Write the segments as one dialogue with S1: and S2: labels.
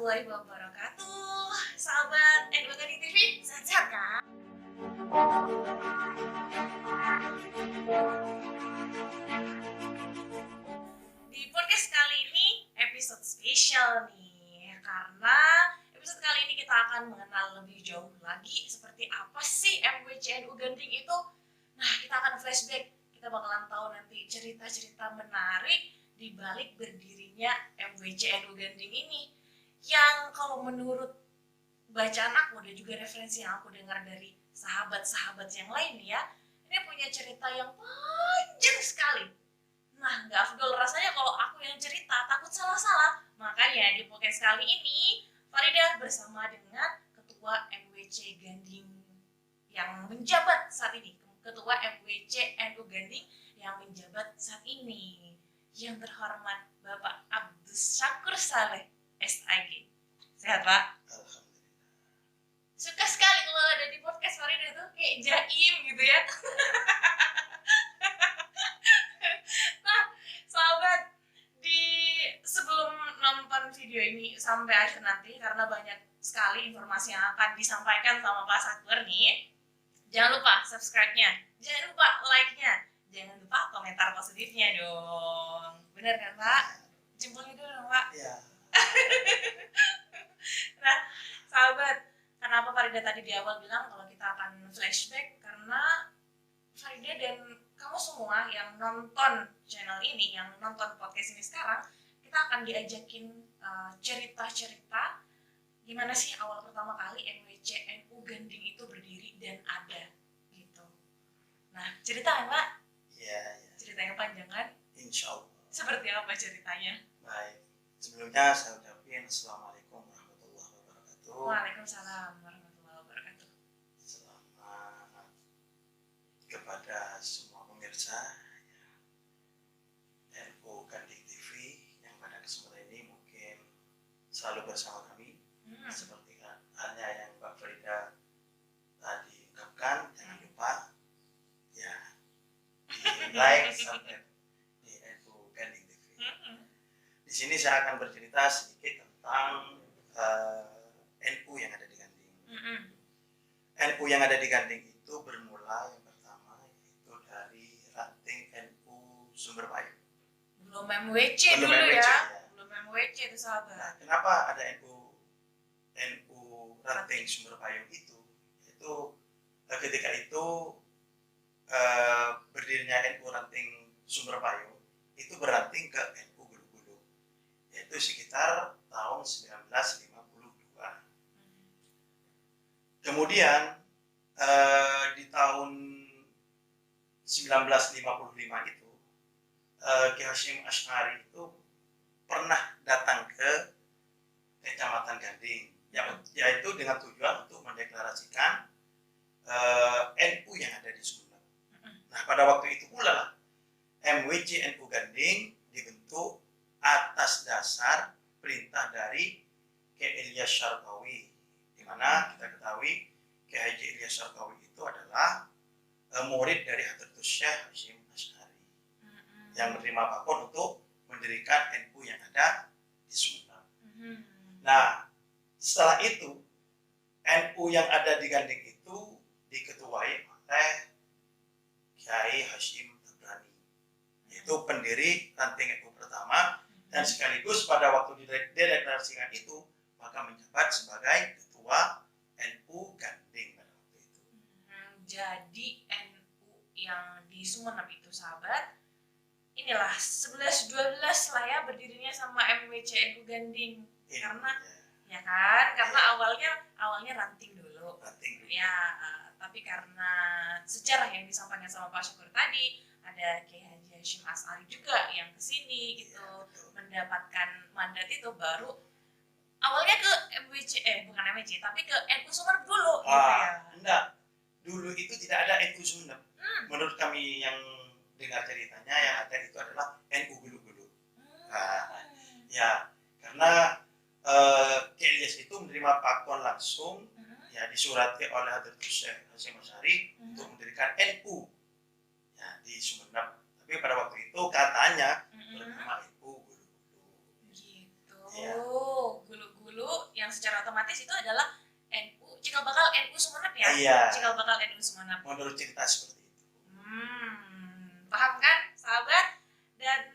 S1: warahmatullahi wabarakatuh. Sahabat Edukasi TV, sehat kan? Di podcast kali ini episode spesial nih, karena episode kali ini kita akan mengenal lebih jauh lagi seperti apa sih MWCNU Genting itu. Nah, kita akan flashback, kita bakalan tahu nanti cerita-cerita menarik di balik berdirinya MWCNU Genting ini. Yang kalau menurut bacaan aku dan juga referensi yang aku dengar dari sahabat-sahabat yang lain ya, ini punya cerita yang panjang sekali. Nah, nggak afdol rasanya kalau aku yang cerita, takut salah-salah. Makanya di podcast kali ini, Farida bersama dengan Ketua MWC Genting yang menjabat saat ini, Ketua MWC NU Genting yang menjabat saat ini, yang terhormat Bapak Abdus Syakur Saleh SAG. Sehat, Pak?
S2: Alhamdulillah.
S1: Suka sekali kalau ada di podcast Farida tuh kayak jaim gitu ya. Nah, sahabat, sebelum nonton video ini sampai akhir nanti, karena banyak sekali informasi yang akan disampaikan sama Pak Sakur nih, jangan lupa subscribe-nya, jangan lupa like-nya, jangan lupa komentar positifnya dong. Bener kan, Pak? Jempolnya dulu dong, Pak.
S2: Ya.
S1: Nah, sahabat, kenapa Farida tadi di awal bilang kalau kita akan flashback, karena Farida dan kamu semua yang nonton channel ini, yang nonton podcast ini sekarang, kita akan diajakin cerita-cerita gimana sih awal pertama kali MWCNU Genting itu berdiri dan ada gitu. Nah, cerita kan, Pak?
S2: Ya.
S1: Ceritanya panjang kan?
S2: Insya Allah.
S1: Seperti apa ceritanya?
S2: Baik. Sebelumnya saya ucapin Assalamualaikum warahmatullahi wabarakatuh.
S1: Waalaikumsalam warahmatullahi wabarakatuh.
S2: Selamat kepada semua pemirsa NU Genting TV yang pada kesempatan ini mungkin selalu bersama kami. Seperti halnya yang Mbak Farida tadi ungkapkan, jangan lupa ya di like, subscribe di NU Genting TV. Di sini saya akan bercerita sedikit tentang NU yang ada di Genting. NU yang ada di Genting itu bermula yang pertama yaitu dari ranting NU Sumber Payung.
S1: Belum MWC dulu
S2: MWC,
S1: ya.
S2: ya.
S1: Belum MWC itu, sahabat.
S2: Nah, kenapa ada NU ranting Sumber Payung itu? Itu ketika itu berdirinya NU ranting Sumber Payung itu beranting ke NU Gulu-Gulu, yaitu sekitar tahun 1952. Kemudian di tahun 1955 itu Kiai Hasyim Asy'ari itu pernah datang ke Kecamatan Genting, yaitu dengan tujuan untuk mendeklarasikan NU yang ada di Sumeneb. Nah, pada waktu itu pula lah MWCNU Genting dibentuk atas dasar perintah dari Kiai Ilyas Syarqawi, di mana kita ketahui Kiai Haji Ilyas Syarqawi itu adalah murid dari Hadratus Syekh Hasyim Asy'ari yang menerima pakon untuk mendirikan NU yang ada di Sumeneb. Nah, setelah itu NU yang ada di Genting itu diketuai oleh Kiai Hasyim Tabrani, yaitu pendiri ranting NU pertama, dan sekaligus pada waktu dideklarasikan itu maka menjabat sebagai ketua NU Genting pada waktu itu.
S1: Jadi NU yang di Sumeneb itu, sahabat, inilah 11-12 lah ya berdirinya sama MWCNU Genting. Karena ya kan, karena awalnya ranting dulu. Ya, tapi karena sejarah yang disampaikan sama Pak Syukur tadi, ada Kiai Haji Hasyim Asy'ari juga yang kesini gitu, mendapatkan mandat itu, baru awalnya ke bukan MWC, tapi ke NU Sumeneb dulu gitu ya.
S2: Enggak, dulu itu tidak ada NU Sumeneb. Menurut kami yang dengar ceritanya, yang ada itu adalah NU Gulu-Gulu. Ya, karena Kiai Ilyas itu menerima pakon langsung, ya disurati oleh Hadratus Syekh Hasyim Asy'ari untuk mendirikan NU ya, di Sumeneb. Tapi pada waktu itu katanya bernama NU Gulu-Gulu.
S1: Gitu.
S2: Ya.
S1: Gulu-Gulu otomatis itu adalah NU cikal bakal NU Sumenep ya.
S2: Iya.
S1: Cikal bakal NU Sumenep.
S2: Menurut cerita seperti itu.
S1: Paham kan sahabat? Dan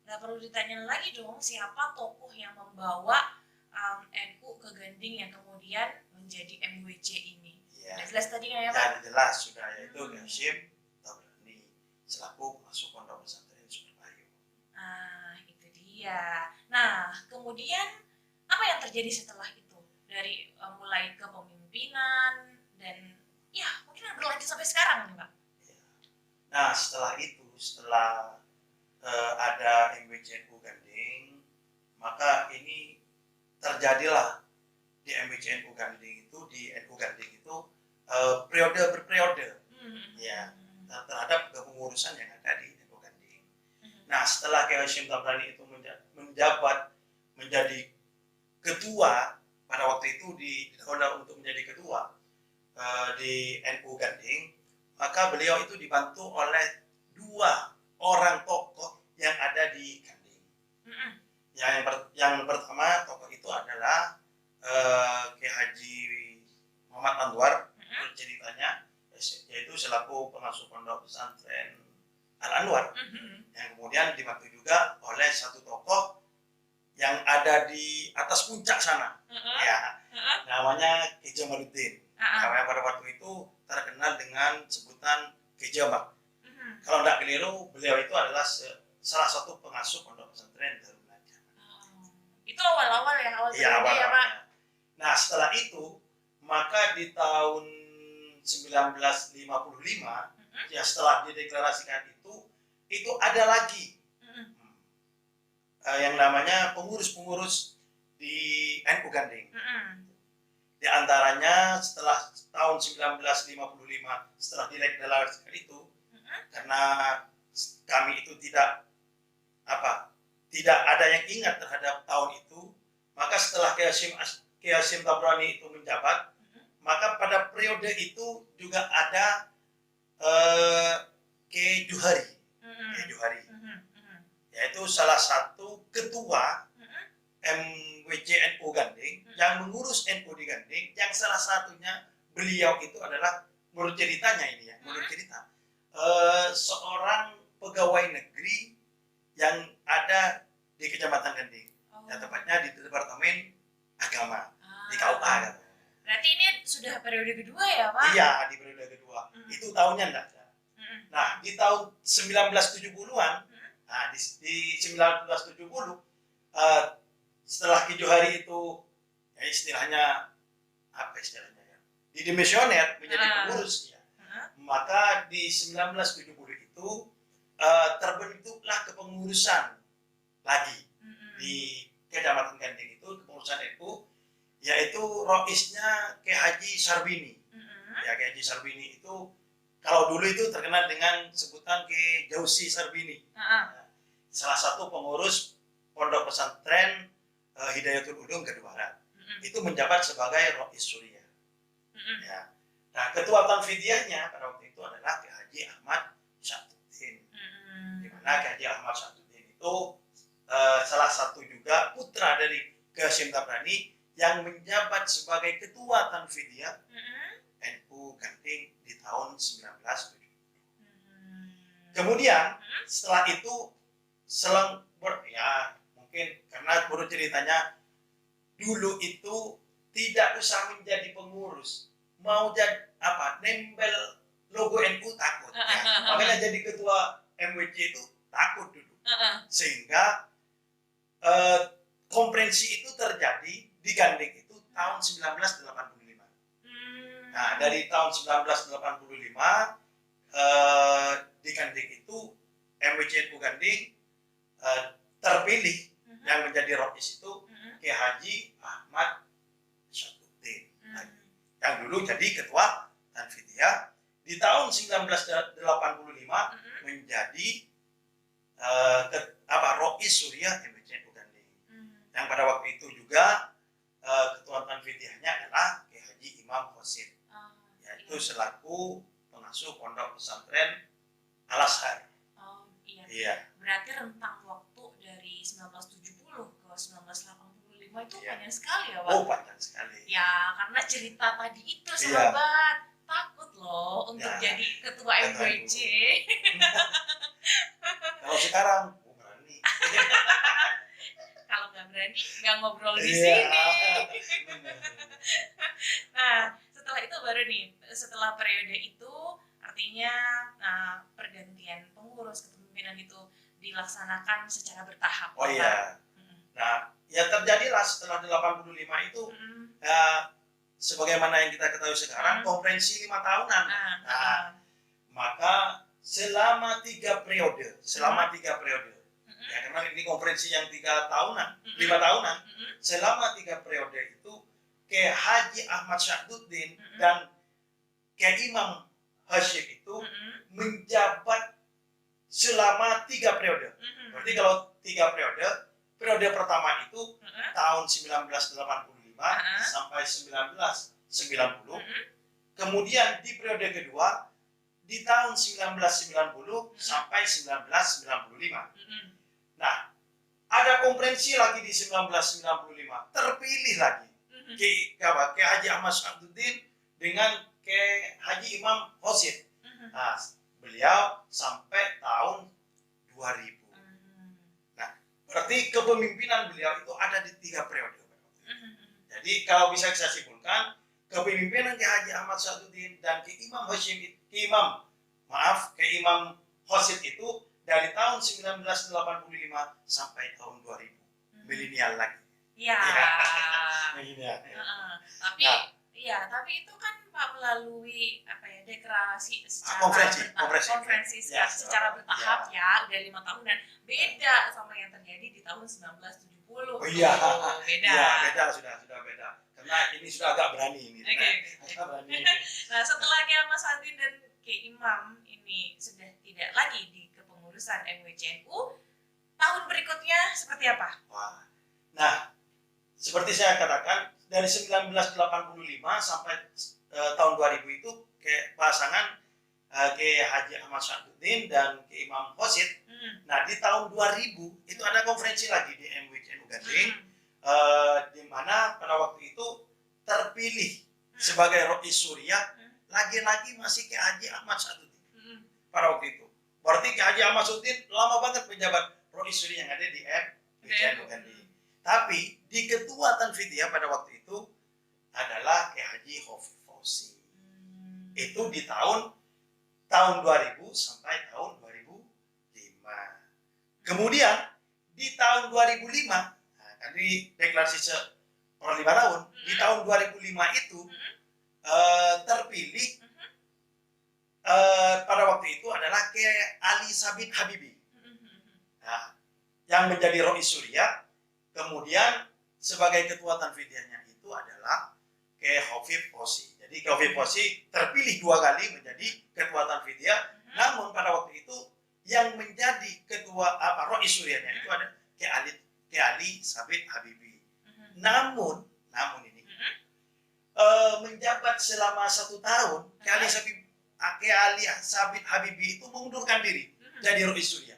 S1: nggak perlu ditanya lagi dong siapa tokoh yang membawa NU ke Gending yang kemudian menjadi MWC ini.
S2: Iya.
S1: Udah jelas tadi kan ya Pak?
S2: Ya jelas sudah, yaitu Hashim Tabrani selaku pengasuh pondok pesantren Sumerbayu.
S1: Itu dia. Nah, kemudian apa yang terjadi setelah itu? Dari mulai kepemimpinan dan ya mungkin berlanjut sampai sekarang nih Pak.
S2: Ya. Nah setelah ada MWCNU Ganding, maka ini terjadilah di MWCNU Ganding itu, di NU Ganding itu periode berperiode ya terhadap kepengurusan yang ada di NU Ganding. Nah setelah Kiai Hashim Tabrani itu menjabat menjadi ketua pada waktu itu untuk menjadi ketua di NU Ganding, maka beliau itu dibantu oleh 2 orang tokoh yang ada di Ganding. Yang pertama tokoh itu adalah Kiai Haji Muhammad Anwar, ceritanya yaitu selaku pengasuh pondok pesantren Al Anwar, yang kemudian dibantu juga oleh satu tokoh yang ada di atas puncak sana, ya, namanya Ki Jamaluddin. Yang pada waktu itu terkenal dengan sebutan Ki Jamak. Kalau tidak keliru, beliau itu adalah salah satu pengasuh pondok pesantren Darul Najah.
S1: Itu awal-awal ya, ya Pak.
S2: Nah setelah itu, maka di tahun 1955, ya setelah dideklarasikan itu ada lagi yang namanya pengurus-pengurus di NU Ganding. Di antaranya setelah tahun 1955 setelah dideklarasikan itu, karena kami itu tidak ada yang ingat terhadap tahun itu, maka setelah Kiai Hashim Tabrani itu menjabat, maka pada periode itu juga ada Kiai Juhari, yaitu salah satu ketua MWCNU Ganding yang mengurus NU di Ganding, yang salah satunya beliau itu adalah menurut ceritanya ini ya, menurut cerita seorang pegawai negeri yang ada di Kecamatan Ganding, ya, tepatnya di Departemen Agama di KUA.
S1: Berarti ini sudah periode kedua ya Pak?
S2: Iya, di periode kedua. Itu tahunnya enggak ada. Nah, di tahun 1970-an, nah, di 1970 setelah Ki Johari itu ya istilahnya ya, didimensioner menjadi pengurus ya. Maka di 1970 itu terbentuklah kepengurusan lagi di Kecamatan Ganding itu, kepengurusan NU, yaitu roisnya Kiai Haji Sarbini. Ya, Kiai Haji Sarbini itu kalau dulu itu terkenal dengan sebutan Kiai Jausi Sarbini. Salah satu pengurus pondok pesantren Hidayatul Ulum Keduaran. Itu menjabat sebagai rois Suriah. Ya. Nah, ketua tanfidiyahnya pada waktu itu adalah Kiai Haji Ahmad Syatuddin. Di mana Kiai Haji Ahmad Syatuddin itu salah satu juga putra dari Kiai Hashim Tabrani yang menjabat sebagai ketua tanfidiyah NU Ganding di tahun 1970. Kemudian setelah itu mungkin karena menurut ceritanya dulu itu tidak usah menjadi pengurus, mau jadi nempel logo NU takut ya. Makanya jadi ketua MWC itu takut dulu. Sehingga konferensi itu terjadi di Ganding itu tahun 1985. Nah, dari tahun 1985 di Ganding itu MWCNU Ganding terpilih yang menjadi rois itu Kiai Haji Ahmad Syatuddin, yang dulu jadi ketua tanfidiyah. Di tahun 1985 menjadi rois Suriah MWCNU Ganding, yang pada waktu itu juga ketua tanfidiyahnya adalah Kiai Haji Imam Khosim, yaitu selaku pengasuh pondok pesantren Al Azhar.
S1: Iya. Berarti rentang waktu dari 1970 ke 1985 Wah, itu
S2: Iya.
S1: panjang sekali ya, Pak.
S2: Oh, panjang sekali.
S1: Ya, karena cerita tadi itu,
S2: Iya.
S1: sahabat. Takut loh untuk
S2: Ya,
S1: jadi ketua
S2: ketua
S1: MWC.
S2: Kalau sekarang, berani.
S1: Kalau nggak berani, nggak ngobrol di
S2: Iya.
S1: sini.
S2: Benar.
S1: Nah, setelah itu baru nih, setelah periode itu, artinya pergantian pengurus kepemimpinan itu dilaksanakan secara bertahap.
S2: Oh
S1: Pak.
S2: iya.
S1: Mm-mm.
S2: Nah, ya terjadilah setelah 85 itu,
S1: Mm-mm.
S2: sebagaimana yang kita ketahui sekarang, konferensi 5 tahunan. Nah, maka selama 3 periode,
S1: Mm-mm.
S2: ya karena ini konferensi yang 3 tahunan,
S1: Mm-mm.
S2: 5 tahunan,
S1: Mm-mm.
S2: selama 3 periode itu, Kiai Haji Ahmad Syahduddin
S1: Mm-mm.
S2: dan Kiai Imam Hashim itu
S1: Mm-mm.
S2: menjabat selama 3 periode.
S1: Mm-mm.
S2: Berarti kalau 3 periode, periode pertama itu
S1: Mm-mm.
S2: tahun 1985 sampai 1990. Kemudian di periode kedua di tahun 1990 sampai 1995.
S1: Mm-mm.
S2: Nah, ada konferensi lagi di 1995, terpilih lagi
S1: Mm-mm.
S2: Kiai Haji Ahmad Syahduddin dengan Kiai Haji Imam Hosin.
S1: Mm-mm.
S2: Nah, beliau sampai tahun 2000.
S1: Mm-mm.
S2: Berarti kepemimpinan beliau itu ada di 3 periode.
S1: Mm-mm.
S2: Jadi kalau bisa saya simpulkan, kepemimpinan Kiai Haji Ahmad Syahduddin dan Kiai Imam Hosin itu dari tahun 1985 sampai tahun 2000. Milenial lagi.
S1: Iya.
S2: Milenial.
S1: Heeh. Tapi
S2: Nah.
S1: iya, tapi itu kan Pak melalui apa ya, deklarasi secara
S2: konferensi. Ya,
S1: secara bertahap ya, udah 5 tahun dan beda sama yang terjadi di tahun 1970.
S2: Oh iya.
S1: Beda.
S2: Iya, beda sudah beda. Karena ini sudah agak berani ini.
S1: Oke.
S2: Agak berani.
S1: Nah, setelah Kiai Mas Adin dan Kiai Imam ini sudah tidak lagi di kepengurusan MWCNU, tahun berikutnya seperti apa?
S2: Wah. Nah, seperti saya katakan, dari 1985 sampai tahun 2000 itu kayak pasangan Kiai Haji Ahmad Syahduddin dan Kiai Imam Hosin. Nah, di tahun 2000 itu ada konferensi lagi di MWCNU Ganding, di mana pada waktu itu terpilih sebagai Rois Suriah lagi-lagi masih Kiai Haji Ahmad Syahduddin pada waktu itu. Berarti Kiai Haji Ahmad Syahduddin lama banget menjabat Rois Suriah yang ada di MWCNU Ganding. Tapi di ketua Tanfidiyah pada waktu itu adalah Kiai Haji Khofif Fauzi. Itu di tahun 2000 sampai tahun 2005. Kemudian di tahun 2005, tadi deklarasi per 5 tahun, di tahun 2005 itu terpilih pada waktu itu adalah Kiai Ali Sabit Habibi. Nah, yang menjadi Rois Suriah. Kemudian sebagai ketua Tanfidiyahnya itu adalah Kiai Khofif Fauzi. Jadi Kiai Khofif Fauzi terpilih 2 kali menjadi ketua Tanfidiyah. Namun pada waktu itu yang menjadi ketua Rois Suriahnya itu ada Kiai Ali Sabit Habibi. Namun ini menjabat selama 1 tahun, Kiai Ali Sabit Habibi itu mengundurkan diri dari Rois Suriah.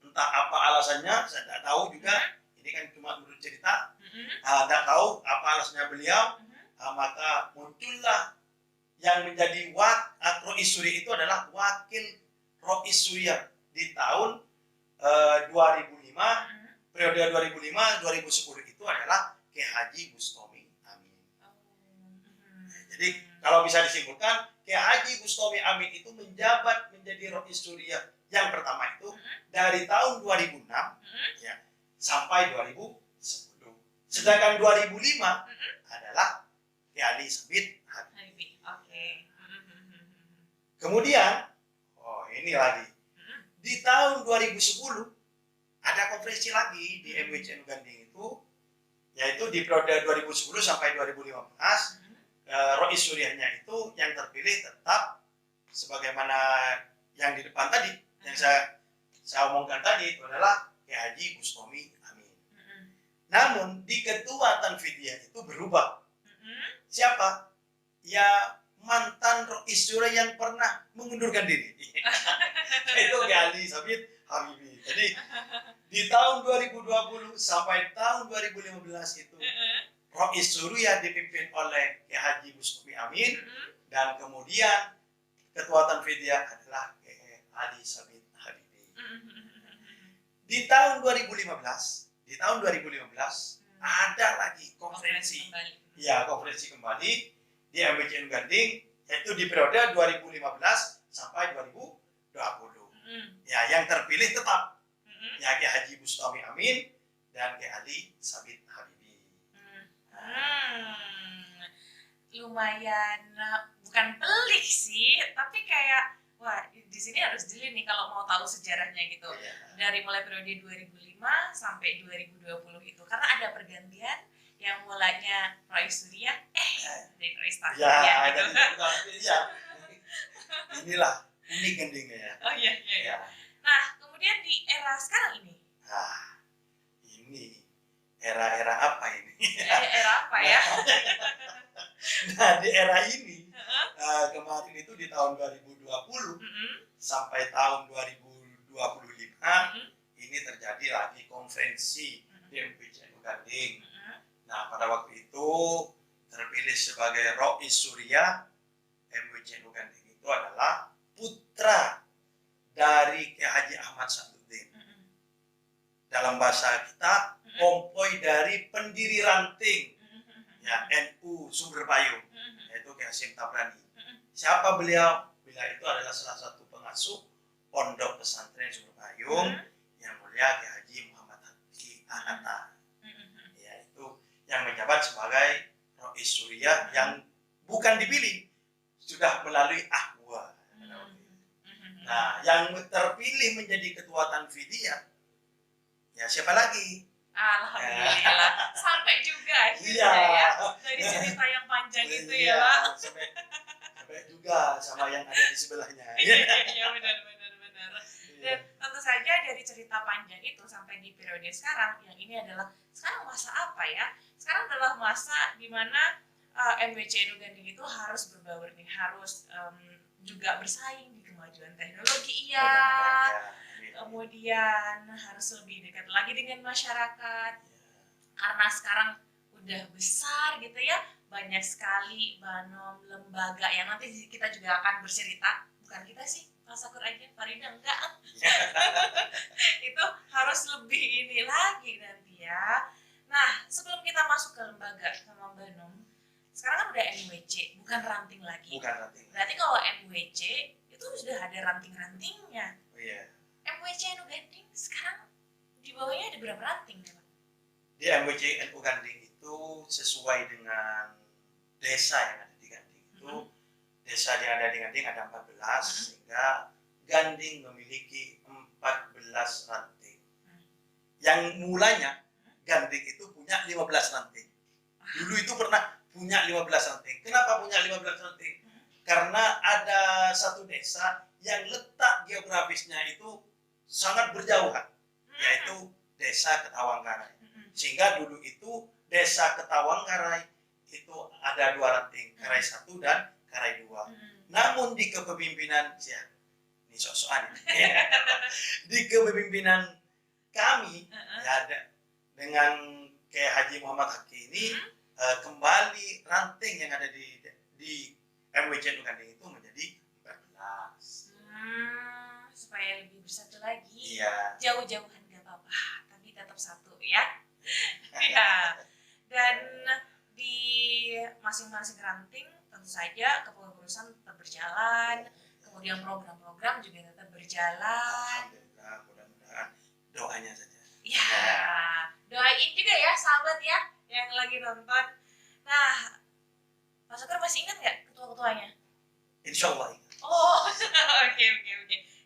S2: Entah apa alasannya, saya tidak tahu juga. Ini kan cuma menurut cerita, tidak tahu apa alasannya beliau, maka muncullah yang menjadi Rois Suriah itu adalah wakil Rois Suriah di tahun 2005, periode 2005-2010 itu adalah Kiai Haji Bustami Amin. Jadi kalau bisa disimpulkan, Kiai Haji Bustami Amin itu menjabat menjadi Rois Suriah yang pertama itu dari tahun 2006 ya, sampai 2010. Sedangkan 2005 adalah Kiai Ali Sabit Habibi.
S1: Oke.
S2: Kemudian, ini lagi. Di tahun 2010 ada konferensi lagi di MWCNU Ganding itu, yaitu di periode 2010 sampai 2015. Rois Suriahnya itu yang terpilih tetap sebagaimana yang di depan tadi, yang saya omongkan tadi itu adalah Kiai Haji Bustami Amin. Namun di ketua Tanfidiyah itu berubah. Siapa? Ya mantan Rois Suriah yang pernah mengundurkan diri. Itu Kiai Ali Sabit Habibi. Jadi Di tahun 2020 sampai tahun 2015 itu Rois Surya dipimpin oleh Kiai Haji Bustami Amin, dan kemudian ketua Tanfidiyah adalah Kiai Ali Sabit Habibi. Di tahun 2015 ada lagi konferensi kembali di MWCN Ganding, yaitu di periode 2015 sampai 2020. Ya, yang terpilih tetap ya Kiai Haji Bustami Amin dan Kiai Ali Sabit Habibi.
S1: Lumayan bukan pelik sih, tapi kayak wah di sini harus jeli nih kalau mau tahu sejarahnya gitu. Dari mulai periode 2005 sampai 2020 itu, karena ada pergantian yang mulanya Rois Surya dari Rois Tanfidiyah gitu.
S2: Inilah unik Gandingnya ya.
S1: Oh iya. Nah, kemudian di era sekarang ini.
S2: Ini era apa ini?
S1: Era apa ya?
S2: Nah, di era ini kemarin itu di tahun 2020 sampai tahun 2025 ini terjadi lagi konferensi di MWCN Ganding. Nah, pada waktu itu terpilih sebagai Rois Surya MWCN Ganding itu adalah putra dari Kiai Haji Ahmad Saduddin. Dalam bahasa kita, kompoi dari pendiri ranting ya NU Sumber Payung, yaitu Kiai Hasyim Tabrani. Siapa beliau? Beliau itu adalah salah satu pengasuh pondok pesantren Sumber Payung yang mulia Kiai Haji Muhammad Haqqi Ananta. Yaitu yang menjabat sebagai Rois Surya yang bukan dipilih, sudah melalui ahwa. Nah, yang terpilih menjadi ketua Tanfidiyah, ya siapa lagi?
S1: Alhamdulillah, sampai juga akhirnya ya dari cerita yang panjang itu ya Pak.
S2: Sampai juga sama yang ada di sebelahnya.
S1: Iya benar. Dan tentu saja dari cerita panjang itu sampai di periode sekarang, yang ini adalah sekarang masa apa ya? Sekarang adalah masa di mana MWCN Ganding itu harus berbaur nih, harus juga bersaing di kemajuan teknologi kemudian harus lebih dekat lagi dengan masyarakat karena sekarang udah besar gitu ya, banyak sekali banom lembaga yang nanti kita juga akan bercerita, bukan kita sih, Pak Sakur aja, Farida enggak. Itu harus lebih ini lagi nanti ya. Nah, sebelum kita masuk ke lembaga sama banom, sekarang kan udah MWC, bukan ranting lagi. Berarti kalau MWC itu sudah ada ranting-rantingnya. MWC NU Ganding sekarang di bawahnya ada berapa ranting ya Pak?
S2: Di MWC NU Ganding itu sesuai dengan desa yang ada di Ganding itu, desa yang ada di Ganding ada 14, sehingga Ganding memiliki 14 ranting. Yang mulanya Ganding itu punya 15 ranting. Dulu itu pernah punya 15 ranting. Kenapa punya 15 ranting? Karena ada satu desa yang letak geografisnya itu sangat berjauhan, yaitu Desa Ketawangkarai. Sehingga dulu itu Desa Ketawangkarai itu ada 2 ranting, Karai 1 dan Karai 2. Namun di kepemimpinan ini sok-sokan di kepemimpinan kami ya, dengan Kiai Haji Muhammad Haqqi ini kembali ranting yang ada di MWCN Ganding itu menjadi 14.
S1: Supaya lebih bersatu lagi.
S2: Iya.
S1: Jauh-jauhan gak apa-apa, tapi tetap satu ya. Iya. Dan di masing-masing ranting tentu saja kepengurusan tetap berjalan, kemudian program-program juga tetap berjalan.
S2: Alhamdulillah, mudah-mudahan doanya saja.
S1: Iya. Doain juga ya sahabat ya yang lagi nonton. Nah, Pak Sakur masih ingat nggak ketua-ketuanya?
S2: Insya Allah ingat.
S1: Oh, oke.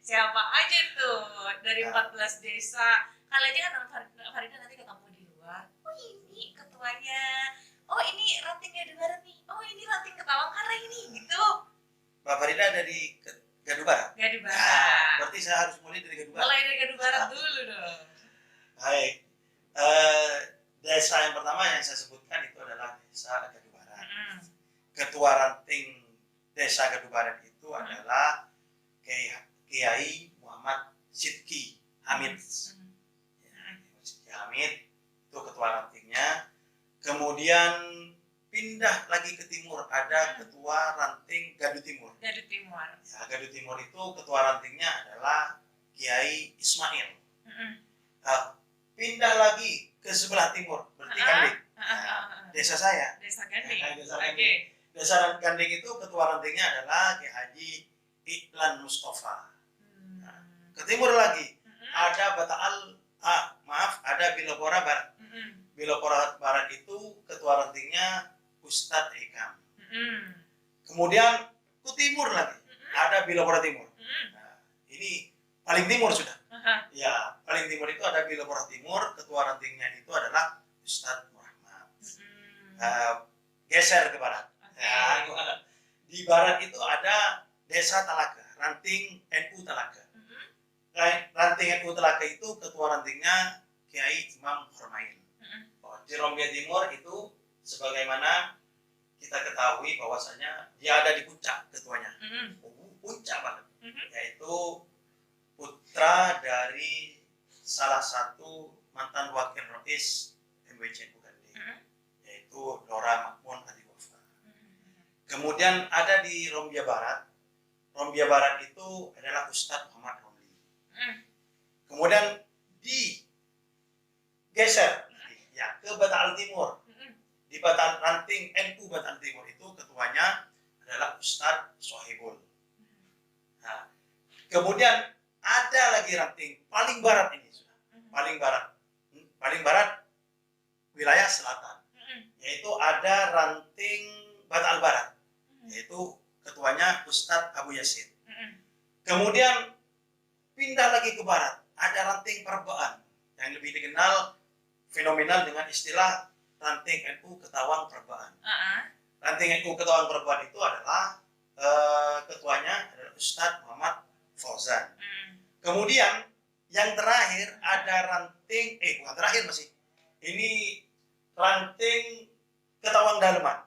S1: Siapa aja tuh dari 14 desa? Kali aja kan Farida nanti ketemu di luar. Oh ini ketuanya. Oh ini rantingnya Gaduh nih. Oh ini ranting Ketawangkarai nih gitu.
S2: Mbak Farida dari Gaduh Barat.
S1: Gaduh Barat.
S2: Berarti saya harus mulai dari Gaduh Barat.
S1: Mulai dari Gaduh Barat dulu dong.
S2: Baik. Desa yang pertama yang saya sebutkan itu adalah Desa Gaduh Barat. Ketua ranting Desa Gaduh Barat itu adalah Kiai Muhammad Sidki Hamid. Kemudian pindah lagi ke timur, ada ketua ranting Gadu Timur.
S1: Dari Timur.
S2: Ya, Gadu Timur itu ketua rantingnya adalah Kiai Ismail. Pindah lagi ke sebelah timur, berarti Ganding. Desa saya.
S1: Desa Ganding.
S2: Desa
S1: Oke.
S2: Ganding. Desa Ganding itu ketua rantingnya adalah Kiai Haji Iklan Mustafa. Ke timur lagi ada ada Bilopora Barat. Bilopora Barat itu ketua rantingnya Ustadz Hikam. Kemudian ke timur lagi ada Bilopora Timur. Nah, ini paling timur sudah. Ya, paling timur itu ada Bilopora Timur, ketua rantingnya itu adalah Ustadz Muhammad. Geser ke barat. Ya, di barat itu ada Desa Talaga, ranting NU Talaga. Ranting NU Talaga itu ketua rantingnya Kiai Imam Hormain. Di Rombia Timur itu sebagaimana kita ketahui bahwasanya dia ada di puncak ketuanya. Puncak banget. Yaitu putra dari salah satu mantan wakil rais MWC Ganding, yaitu Dora Makmun Adi Wafa. Kemudian ada di Rombia Barat. Rombia Barat itu adalah Ustadz Muhammad Romli. Kemudian digeser ya ke Batal Timur. Di Batal ranting NU Batal Timur itu ketuanya adalah Ustadz Sohibul. Nah, kemudian ada lagi ranting paling barat ini sudah. Paling barat wilayah selatan. Yaitu ada ranting Batal Barat. Yaitu ketuanya Ustadz Abu Yasin. Kemudian pindah lagi ke barat, ada ranting Perbaan yang lebih dikenal fenomenal dengan istilah ranting NU Ketawang Perbaan. Ranting NU Ketawang Perbaan itu adalah ketuanya adalah Ustadz Muhammad Fauzan. Kemudian yang terakhir ada ranting bukan terakhir masih. Ini ranting Ketawang Daleman.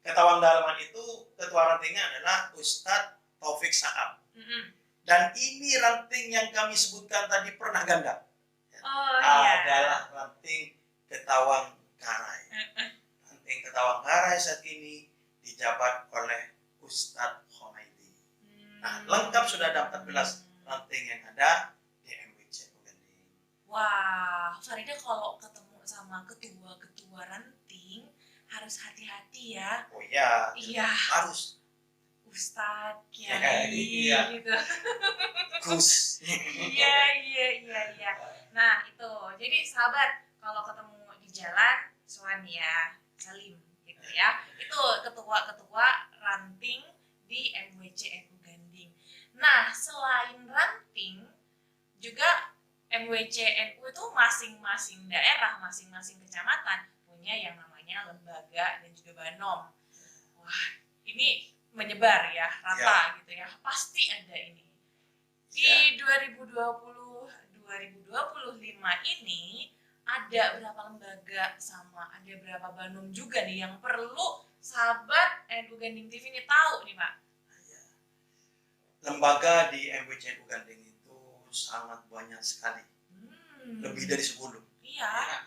S2: Ketawang Daleman itu ketua rantingnya adalah Ustadz Taufik Saab. Dan ini ranting yang kami sebutkan tadi pernah ganda. Adalah ranting Ketawang Karai. Ranting Ketawang Karai saat ini dijabat oleh Ustadz Khomeini. Nah, lengkap sudah ada 14 ranting yang ada di MWC Ganding.
S1: Wah, Farida kalau ketemu sama ketua-ketua ranting harus hati-hati ya.
S2: Oh iya.
S1: Iya.
S2: Harus.
S1: Ustadz, Kiai, gitu.
S2: Gus.
S1: Iya. Nah itu, jadi sahabat kalau ketemu di jalan, soan ya, salim gitu ya. Itu ketua-ketua ranting di MWC NU Ganding. Nah selain ranting, juga MWC NU itu masing-masing daerah, masing-masing kecamatan punya yang namanya lembaga dan juga banom. Wah ini menyebar ya, rata gitu ya, pasti ada ini. Di 2025 ini ada berapa lembaga sama ada berapa banom juga nih yang perlu sahabat NU Ganding TV ini tahu nih Pak.
S2: Lembaga di MWC NU Ganding itu sangat banyak sekali, lebih dari 10.
S1: Iya.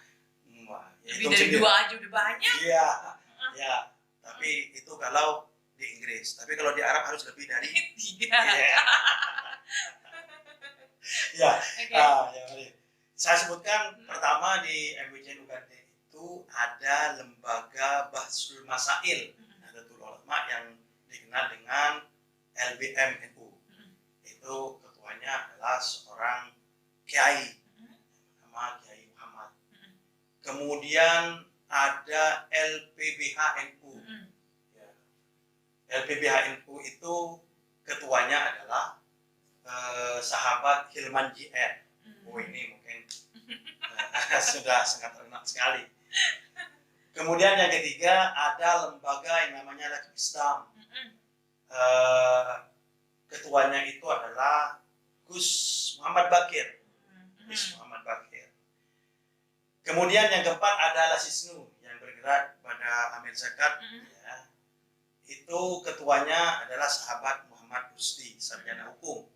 S2: Wah,
S1: lebih dari 2 aja udah banyak.
S2: Iya, tapi itu kalau di Inggris, tapi kalau di Arab harus lebih dari
S1: 3.
S2: Ya, saya sebutkan pertama di MWC NU Ganding itu ada lembaga Bahsul Masail, Nahdlatul Ulama yang dikenal dengan LBM NU. Itu ketuanya adalah seorang kiai, nama Kiai Muhammad. Kemudian ada LPBH NU. LPBH NU itu ketuanya adalah sahabat Hilman JR. Oh ini mungkin sudah sangat terkenal sekali. Kemudian yang ketiga ada lembaga yang namanya Laki Islam. Ketuanya itu adalah Gus Muhammad Bakir. Gus Muhammad Bakir. Kemudian yang keempat ada Lasisnu yang bergerak pada Amir Zakat. Ya. Itu ketuanya adalah sahabat Muhammad Rusdi, sarjana hukum.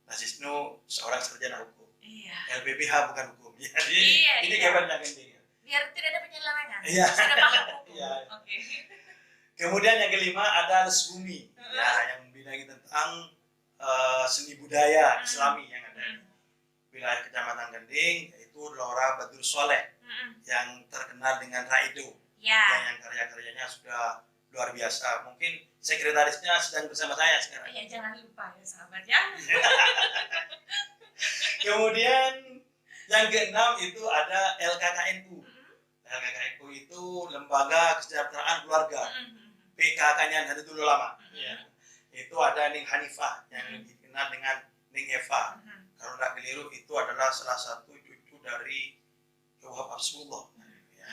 S2: Lasisnu seorang sarjana hukum.
S1: Iya.
S2: LPBH bukan hukum. Jadi ini kebanyakan ini.
S1: Biar tidak ada penyelewengan.
S2: Iya.
S1: Sudah paham hukum.
S2: Iya.
S1: Oke.
S2: Kemudian yang kelima ada Lesbumi, ya, yang membidangi tentang seni budaya Islami yang ada di wilayah Kecamatan Gending, yaitu Lora Badur Soleh yang terkenal dengan Raido,
S1: Ya.
S2: yang karya-karyanya sudah luar biasa. Mungkin sekretarisnya sedang bersama saya sekarang.
S1: Ya jangan lupa ya sahabat ya.
S2: Kemudian yang keenam itu ada LKKNU. LKKNU itu Lembaga Kesejahteraan Keluarga. PKK-nya Nahdlatul Ulama. Ya. Itu ada Ning Hanifah yang dikenal dengan Ning Eva. Kalau tidak keliru itu adalah salah satu cucu dari Wahab Rasulullah. Ya.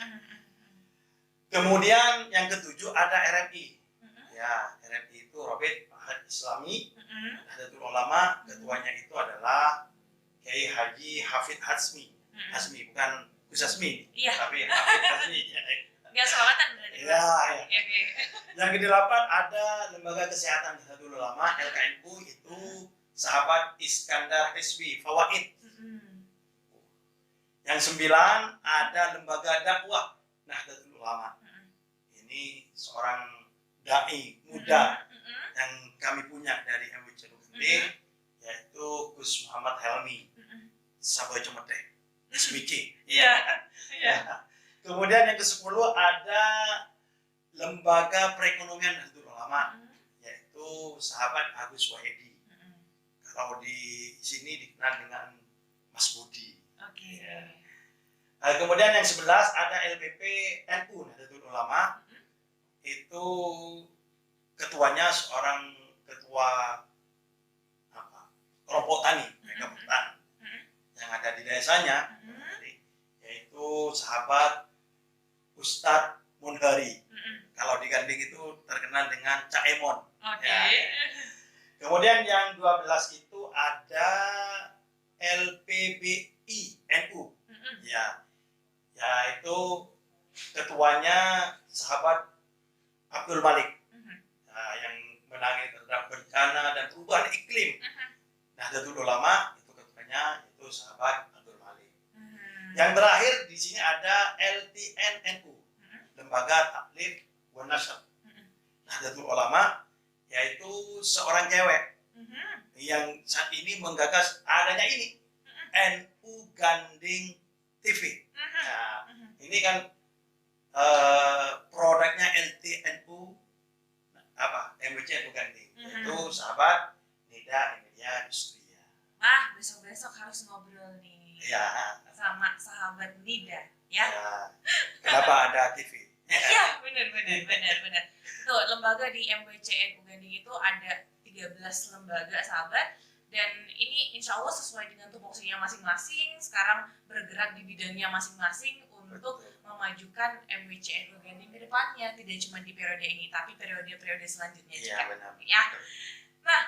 S2: Kemudian yang ketujuh ada RMI. Ya, RMI itu Robert Mahad Islami. Nahdlatul Ulama, ketuanya itu adalah Kiai Haji Hafid Hasmi. Hasmi bukan Gus Hasmi,
S1: Iya.
S2: tapi Hafid Hasmi.
S1: Nggak sholawatan berarti.
S2: Ya, ya.
S1: Oke.
S2: Yang kedelapan ada Lembaga Kesehatan Nahdlatul Ulama LKNU itu Sahabat Iskandar Hizbi Fawaid. Yang sembilan ada Lembaga Dakwah Nahdlatul Ulama. Ini seorang dai muda yang kami punya dari MWC Gending, yaitu Gus Muhammad Helmi Saboy Cemete SWC.
S1: Iya. Iya.
S2: Kemudian yang ke-10 ada Lembaga Perekonomian Nahdlatul Ulama, yaitu Sahabat Agus Wahidi. Kalau di sini dikenal dengan Mas Budi.
S1: Oke.
S2: Kemudian yang 11 ada LPP NU Nahdlatul Ulama. Itu ketuanya seorang ketua kelompok tani, mereka petani yang ada di desanya, yaitu Sahabat Ustadz Munhari. Kalau di Ganding itu terkenal dengan Cak Emon.
S1: Oke.
S2: Ya. Kemudian yang 12 itu ada LPBI NU. Ya, yaitu ketuanya Sahabat Abdul Malik. Nah, yang menangani terhadap bencana dan perubahan iklim. Nahdlatul Ulama itu ketuanya itu Sahabat Abdul Malik. Yang terakhir di sini ada LTNNU, Lembaga Taklim wa Nashr. Nahdlatul Ulama yaitu seorang cewek yang saat ini menggagas adanya ini NU Ganding TV. Nah, ini kan produknya LTNU MWC NU Ganding, yaitu Sahabat Nida Emilia Dustria.
S1: Besok harus ngobrol nih.
S2: Ya.
S1: Sama sahabat Nida,
S2: Ya.
S1: ya.
S2: Kenapa ada TV?
S1: Iya, benar. Tuh, lembaga di MWC NU Ganding itu ada 13 lembaga sahabat, dan ini insya Allah sesuai dengan tupoksinya masing-masing. Sekarang bergerak di bidangnya masing-masing untuk memajukan MWC NU Ganding ke depannya, tidak cuma di periode ini tapi periode-periode selanjutnya juga.
S2: Iya, benar.
S1: Ya. Nah,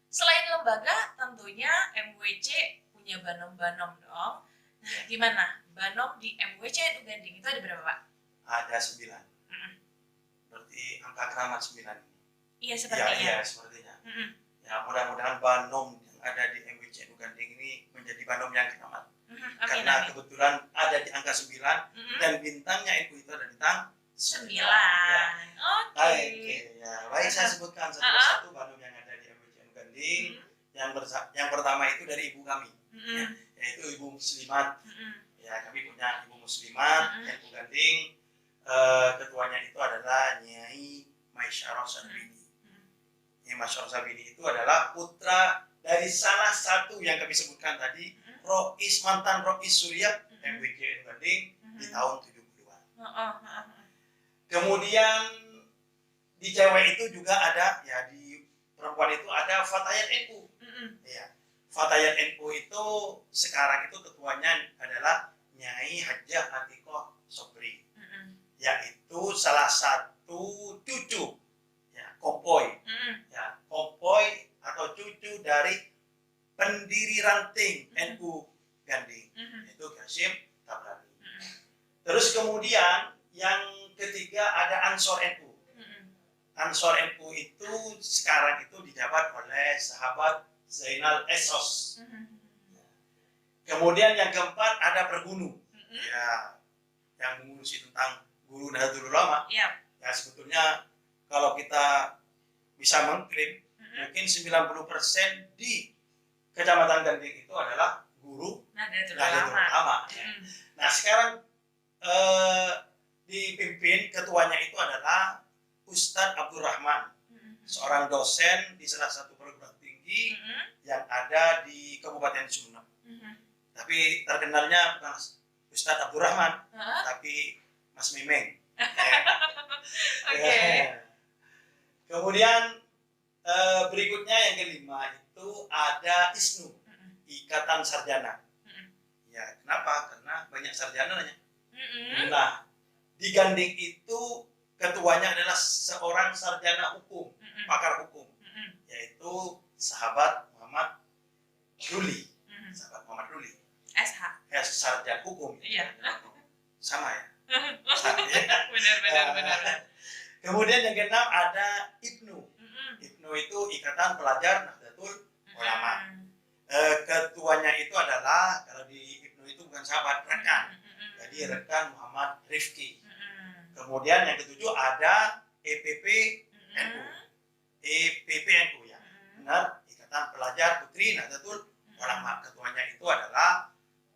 S1: selain lembaga tentunya MWC punya banom-banom dong. Nah, gimana? Banom di MWC NU Ganding itu ada berapa, Pak?
S2: Ada 9. Berarti angka keramat 9 ini.
S1: Iya, sepertinya.
S2: Iya, sepertinya. Ya, mudah-mudahan banom yang ada di MWC NU Ganding ini menjadi banom yang keramat. Karena kebetulan ada di angka 9 dan bintangnya NU itu ada bintang 9. Ya.
S1: Oke.
S2: Ya. Baik, saya sebutkan satu persatu banom yang ada di MWC NU Ganding. Yang pertama itu dari ibu kami, yaitu Ibu Muslimat. Ya, kami punya Ibu Muslimat NU Ganding. Ketuanya itu adalah Nyai Maisyarah Sabini. Nyai Maisyarah Sabini itu adalah putra dari salah satu yang kami sebutkan tadi, mantan Rois Suriah MWC NU Ganding di tahun 70-an. Kemudian di cewek itu juga ada, ya di perempuan itu ada Fatayat NU. Ya, Fatayat NU itu sekarang itu ketuanya adalah Nyai Hajjah Atikoh Sobri. Yaitu salah satu cucu ya Kompoi. Ya, Kompoi atau cucu dari pendiri ranting NU Ganding, yaitu Qasim Tabrani. Terus kemudian yang ketiga ada Ansor NU. Ansor NU itu sekarang itu dijabat oleh Sahabat Zainal Esos. Kemudian yang keempat ada Pergunu. Ya, yang mengurusi tentang guru Nahdlatul Ulama.
S1: Iya.
S2: Ya sebetulnya kalau kita bisa mengklaim
S1: Mm-mm.
S2: mungkin 90% di Kecamatan Ganding itu adalah guru
S1: Nahdlatul
S2: Nahdlatul
S1: Ulama.
S2: Ulama.
S1: Mm-mm.
S2: Nah sekarang dipimpin ketuanya itu adalah Ustadz Abdurrahman,
S1: Mm-mm.
S2: seorang dosen di salah satu perguruan tinggi
S1: Mm-mm.
S2: yang ada di Kabupaten Sumeneb.
S1: Mm-mm.
S2: Tapi terkenalnya bukan Ustadz Abdurrahman,
S1: Hah?
S2: tapi Mas Mimeng.
S1: Oke.
S2: Kemudian berikutnya yang kelima itu ada ISNU,
S1: Mm-mm.
S2: Ikatan Sarjana.
S1: Mm-mm.
S2: Ya, kenapa? Karena banyak sarjananya.
S1: Mm-mm.
S2: Nah, di Ganding itu ketuanya adalah seorang sarjana hukum,
S1: Mm-mm.
S2: pakar hukum,
S1: Mm-mm.
S2: yaitu sahabat Muhammad Ruli.
S1: Mm-mm.
S2: Sahabat Muhammad Ruli.
S1: SH.
S2: Sarjana hukum.
S1: Iya.
S2: Sama ya?
S1: Benar.
S2: Kemudian yang keenam ada IPNU.
S1: Mm-mm.
S2: IPNU itu Ikatan Pelajar Nahdlatul Ulama.
S1: Mm-mm.
S2: Ketuanya itu adalah, kalau di IPNU itu bukan sahabat, rekan.
S1: Mm-mm.
S2: Jadi rekan Muhammad Rifki.
S1: Mm-mm.
S2: Kemudian yang ketujuh ada EPP NU.
S1: Mm-mm.
S2: EPPNU ya.
S1: Mm-mm.
S2: Benar, Ikatan Pelajar Putri Nahdlatul Ulama. Ketuanya itu adalah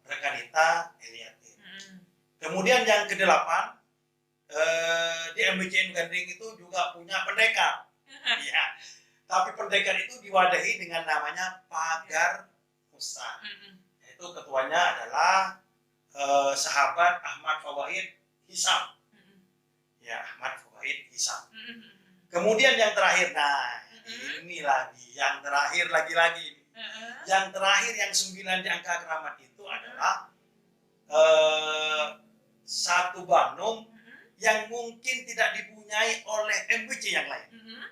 S2: Rekanita Eliatin.
S1: Mm-mm.
S2: Kemudian yang kedelapan, di MWCN Ganding itu juga punya pendekar. Ya. Tapi pendekar itu diwadahi dengan namanya Pagar Musa.
S1: Mm-mm.
S2: Itu ketuanya adalah sahabat Ahmad Fawahid Hisam.
S1: Mm-mm.
S2: Ya, Ahmad Fawahid Hisam.
S1: Mm-mm.
S2: Kemudian yang terakhir, nah
S1: Mm-mm.
S2: ini lagi, yang terakhir lagi-lagi.
S1: Mm-mm.
S2: Yang terakhir yang 9 di angka keramat itu adalah satu Bandung
S1: Mm-mm.
S2: yang mungkin tidak dipunyai oleh MWC yang lain.
S1: Mm-mm.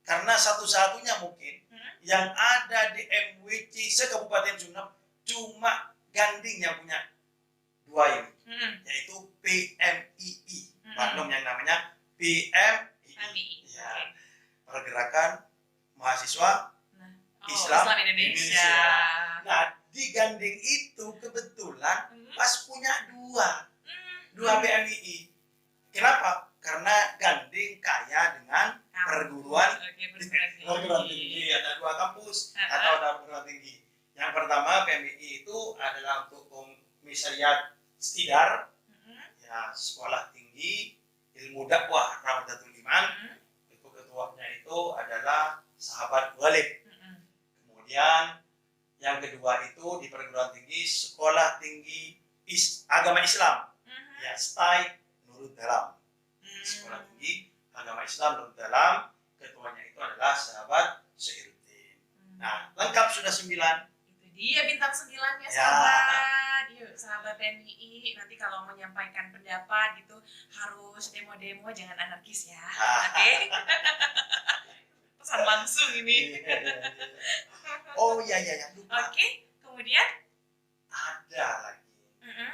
S2: Karena satu-satunya mungkin
S1: Mm-mm.
S2: yang ada di MWC se-Kabupaten Sumeneb cuma Ganding yang punya dua ini,
S1: Mm-mm.
S2: yaitu PMII.
S1: Mm-mm.
S2: Bandung yang namanya PMII.
S1: PMII.
S2: Ya, Pergerakan Mahasiswa
S1: Nah.
S2: Islam
S1: Indonesia.
S2: Nah, di Ganding itu kebetulan
S1: Mm-mm.
S2: pas punya dua
S1: Mm-mm.
S2: PMII. Kenapa? Karena Ganding kaya dengan perguruan
S1: Oke,
S2: perguruan tinggi. Ada dua kampus
S1: Uh-uh.
S2: atau ada perguruan tinggi. Yang pertama PMII itu adalah untuk Komisariat Stidar,
S1: Mm-mm.
S2: ya sekolah tinggi ilmu dakwah Rawdatul Iman.
S1: Mm-mm.
S2: Itu ketuanya itu adalah sahabat Walid.
S1: Mm-mm.
S2: Kemudian yang kedua itu di perguruan tinggi sekolah tinggi agama Islam,
S1: Mm-mm.
S2: ya STAI Nurul Dalam. Sekolah tinggi agama Islam Nurul Dalam, ketuanya itu adalah sahabat Seiruddin. Nah, lengkap sudah 9.
S1: Itu dia bintang 9-nya,
S2: Ya.
S1: sahabat. Yuk, sahabat PMII, nanti kalau menyampaikan pendapat gitu harus demo-demo, jangan anarkis ya. Oke? Pesan langsung ini.
S2: Oh iya lupa.
S1: Oke, kemudian
S2: Ada lagi.
S1: Mm-mm.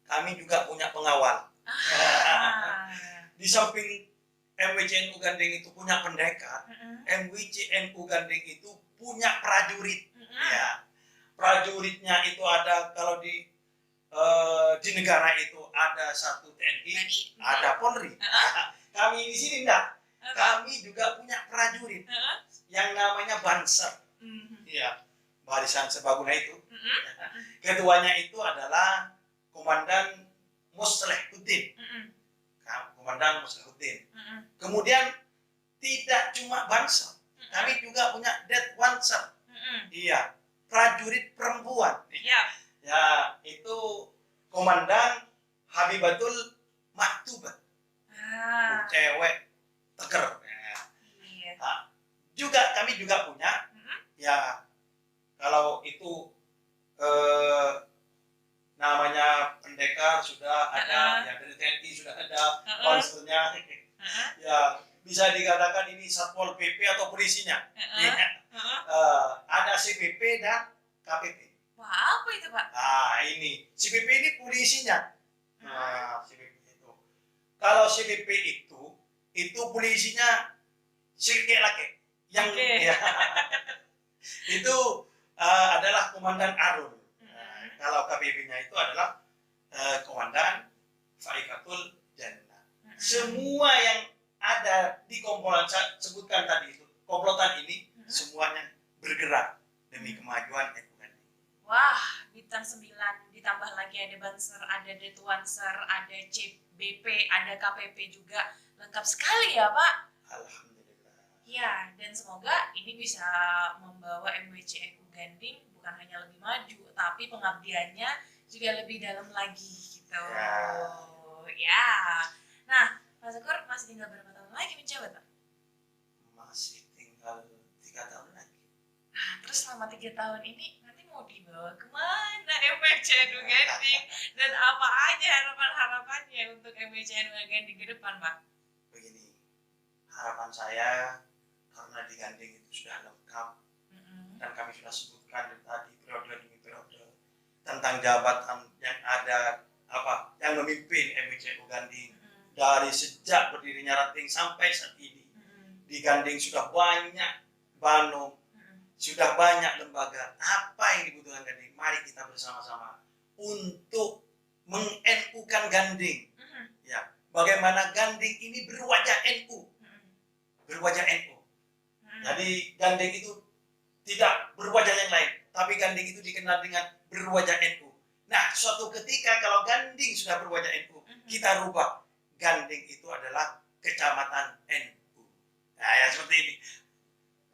S2: Kami juga punya pengawal.
S1: Ah.
S2: Di samping MWCNU Ganding itu punya pendekar,
S1: Mm-mm.
S2: MWCNU Ganding itu punya prajurit.
S1: Mm-mm.
S2: Ya, prajuritnya itu ada, kalau di negara itu ada satu TNI,
S1: Tadi.
S2: ada Polri. Kami di sini enggak. Kami juga punya prajurit yang namanya Banser.
S1: Mm-mm.
S2: Ya, barisan serbaguna itu.
S1: Mm-mm.
S2: Ketuanya itu adalah Komandan Muslehuddin.
S1: Mm-mm.
S2: Komandan Muslehuddin.
S1: Mm-mm.
S2: Kemudian tidak cuma Banser, kami juga punya Detwanser.
S1: Mm-mm.
S2: Iya, prajurit perempuan.
S1: Iya.
S2: Ya, itu Komandan Habibatul Maktubat. Cewek teger. Ya.
S1: Iya.
S2: Nah, kami juga punya,
S1: Mm-mm.
S2: ya kalau itu namanya pendekar sudah ada, ya dari TNI sudah ada, konsulnya, ya bisa dikatakan ini Satpol PP atau polisinya. Ya. Ada CPP dan KPP.
S1: Wah, apa itu, Pak?
S2: Nah ini CPP ini polisinya. Nah, CPP itu. Kalau CPP itu polisinya laki yang
S1: Oke.
S2: ya, itu adalah Komandan Arun. Nah, kalau KPP-nya itu adalah Komandan faikatul jannah.
S1: Mm-mm.
S2: Semua yang ada di komplotan saya sebutkan tadi itu, komplotan ini semuanya bergerak demi kemajuan NU Ganding.
S1: Wah, bintang 9 ditambah lagi ada Banser, ada Detuanser, ada CBP, ada KPP juga. Lengkap sekali ya, Pak.
S2: Alhamdulillah.
S1: Ya, dan semoga ini bisa membawa MWC NU Ganding bukan hanya lebih maju, tapi pengabdiannya juga lebih dalam lagi gitu. Ya. Nah, Pak Syukur masih tinggal berapa tahun lagi menjabat, Pak?
S2: Masih tinggal 3 tahun lagi.
S1: Nah, terus selama 3 tahun ini nanti mau dibawa kemana MWC NU Ganding dan apa aja harapan-harapannya untuk MWC NU Ganding ke depan, Pak?
S2: Begini, harapan saya karena di Ganding itu sudah lengkap dan kami sudah sebutkan tadi periode demi periode tentang jabatan yang ada yang memimpin MWC NU Ganding dari sejak berdirinya Ranting sampai saat ini. Di Ganding sudah banyak Banom, sudah banyak lembaga. Apa yang dibutuhkan Ganding? Mari kita bersama-sama untuk meng-NU-kan Ganding. Ya, bagaimana Ganding ini berwajah NU, berwajah NU. Jadi Ganding itu tidak berwajah yang lain, tapi Ganding itu dikenal dengan berwajah NU. Nah, suatu ketika kalau Ganding sudah berwajah NU, kita rubah Ganding itu adalah kecamatan NU. Nah, ya seperti ini.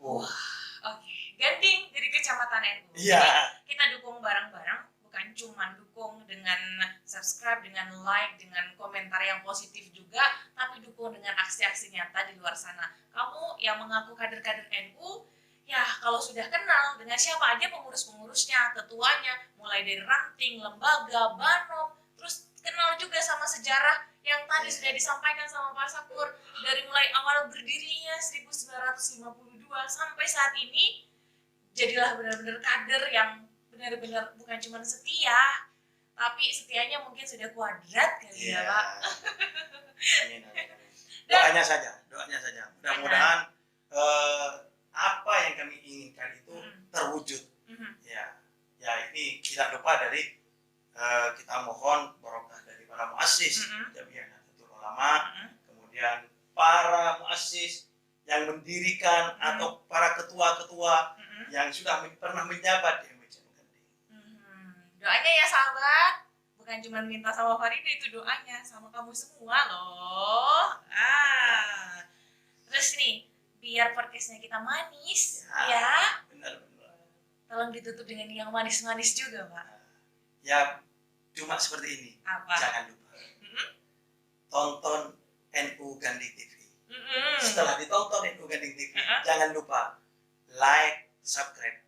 S1: Oke, Ganding jadi kecamatan NU.
S2: Iya.
S1: Jadi kita dukung bareng-bareng, bukan cuma dukung dengan subscribe, dengan like, dengan komentar yang positif juga, tapi dukung dengan aksi-aksi nyata di luar sana. Kamu yang mengaku kader-kader NU, ya kalau sudah kenal dengan siapa aja pengurus-pengurusnya, ketuanya, mulai dari ranting, lembaga, Banom, terus kenal juga sama sejarah yang tadi sudah disampaikan sama Pak Syukur, dari mulai awal berdirinya 1952 sampai saat ini, jadilah benar-benar kader yang benar-benar bukan cuma setia, tapi setianya mungkin sudah kuadrat kali ya, Pak.
S2: Amin. Doanya saja. Mudah-mudahan apa yang kami inginkan itu terwujud. Ya ini tidak lupa dari kita mohon barokah dari para muassis, Jamiah Nahdlatul Ulama, kemudian para muassis yang mendirikan atau para ketua-ketua yang sudah pernah menjabat di MWC NU Ganding.
S1: Doanya ya sahabat, bukan cuma minta sama Farida, itu doanya sama kamu semua loh. Terus nih, biar podcastnya kita manis, ya.
S2: Benar.
S1: Tolong ditutup dengan yang manis-manis juga, Pak.
S2: Ya, cuma seperti ini.
S1: Apa?
S2: Jangan lupa. Tonton NU Ganding TV. Setelah ditonton NU Ganding TV, jangan lupa like, subscribe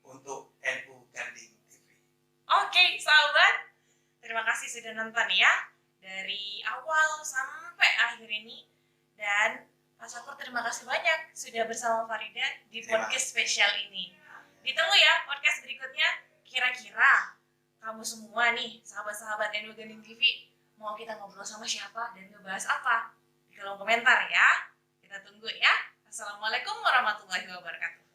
S2: untuk NU Ganding TV.
S1: Oke, sahabat. Terima kasih sudah nonton ya. Dari awal sampai akhir ini. Dan Pak Syukur terima kasih banyak sudah bersama Farida di podcast spesial ini. Ditunggu ya podcast berikutnya. Kira-kira kamu semua nih, sahabat-sahabat NU Ganding TV, mau kita ngobrol sama siapa dan ngebahas apa? Di kolom komentar ya. Kita tunggu ya. Assalamualaikum warahmatullahi wabarakatuh.